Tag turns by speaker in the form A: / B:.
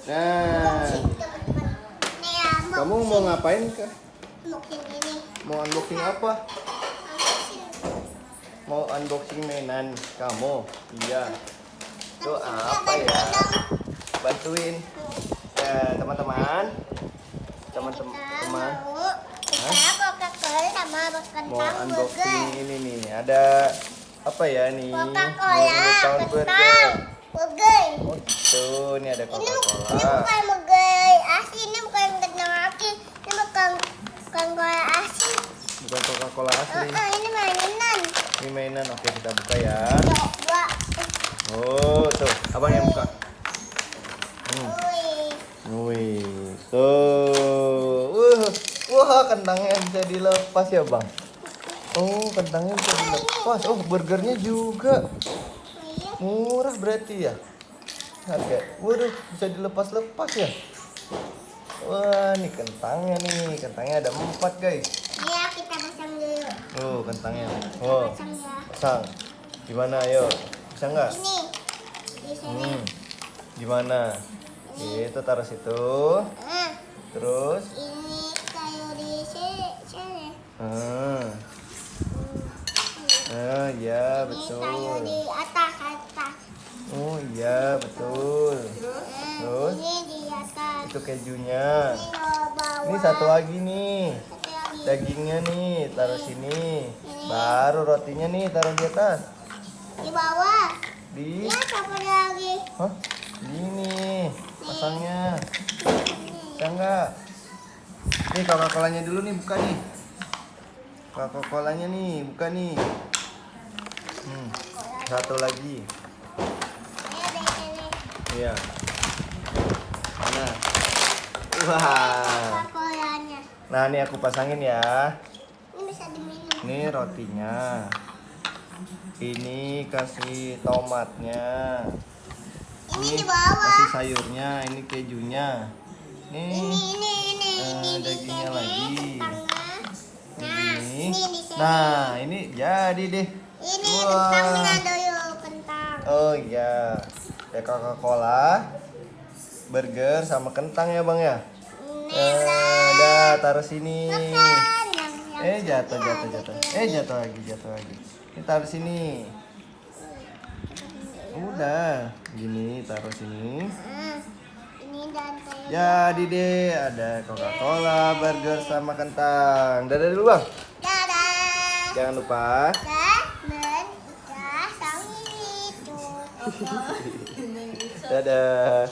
A: Nah, kamu mau ngapain kah?
B: Unboxing ini.
A: Mau unboxing apa? Mau unboxing mainan kamu? Iya. Itu apa ya? Bantuin teman-teman. Teman-teman.
B: Kita Coca-Cola sama kentang
A: Mau unboxing
B: burger.
A: ini nih. Ada apa ya nih?
B: Coca-Cola,
A: Tahun
B: kentang
A: burger.
B: burger.
A: Oh gitu. Ini ada
B: Ini
A: Coca-Cola.
B: bukan burger asli, ini bukan kentang asli, ini bukan cola asli.
A: Bukan Coca-Cola asli.
B: Ini mainan.
A: Ini mainan. Oke, kita buka ya.
B: Coba.
A: Oh, tuh. Abang yang buka.
B: Wih.
A: Wih, tuh. Wah, kentangnya bisa dilepas ya, Bang. Oh, kentangnya bisa dilepas. Oh, burgernya juga.
B: Iya.
A: Murah berarti ya. Harga. Waduh, bisa dilepas-lepas ya. Wah, nih kentangnya nih. Kentangnya ada 4, guys.
B: Ya, kita pasang dulu.
A: Oh, kentangnya. Oh,
B: Pasang ya.
A: pasang. Gimana, ayo? Bisa nggak?
B: Ini di sini.
A: Gimana? Itu taruh situ.
B: Nah,
A: Terus
B: ini taruh di sini.
A: Ya
B: Ini
A: betul.
B: taruh di atas.
A: Oh iya betul. Terus
B: Ini di atas.
A: itu kejunya.
B: Ini di bawah.
A: Ini satu lagi nih.
B: Satu lagi.
A: Dagingnya nih taruh sini. Baru rotinya nih taruh di atas.
B: Di bawah.
A: Di
B: Ya, satu lagi.
A: Hah? Gini pasangnya. Bisa nggak? Nih Coca-Colanya dulu nih buka nih. Coca-Colanya nih buka nih. Satu lagi.
B: Ini di sini.
A: Iya. Nah. Wah.
B: Coca-Colanya.
A: Nah, ini aku pasangin ya.
B: Ini bisa diminum.
A: Ini rotinya. Ini kasih tomatnya.
B: Ini di bawah.
A: Kasih sayurnya, ini kejunya.
B: Ini
A: Nih,
B: di
A: dagingnya
B: sini,
A: lagi.
B: kentangnya. Nah,
A: Ini.
B: ini di sini.
A: Nah, ini jadi deh.
B: Ini
A: Wah.
B: kentangnya dulu, kentang.
A: Oh iya. Ya Coca-Cola, burger sama kentang ya, Bang ya. Dah taruh sini. Jatuh. Jatuh lagi. Ini taruh sini. Udah, gini taruh sini.
B: Ini dan kayak
A: Jadi deh, ada Coca-Cola, burger sama kentang. Dadah dulu, Bang.
B: dadah.
A: Jangan lupa.
B: Dan udah sang itu.
A: Dadah.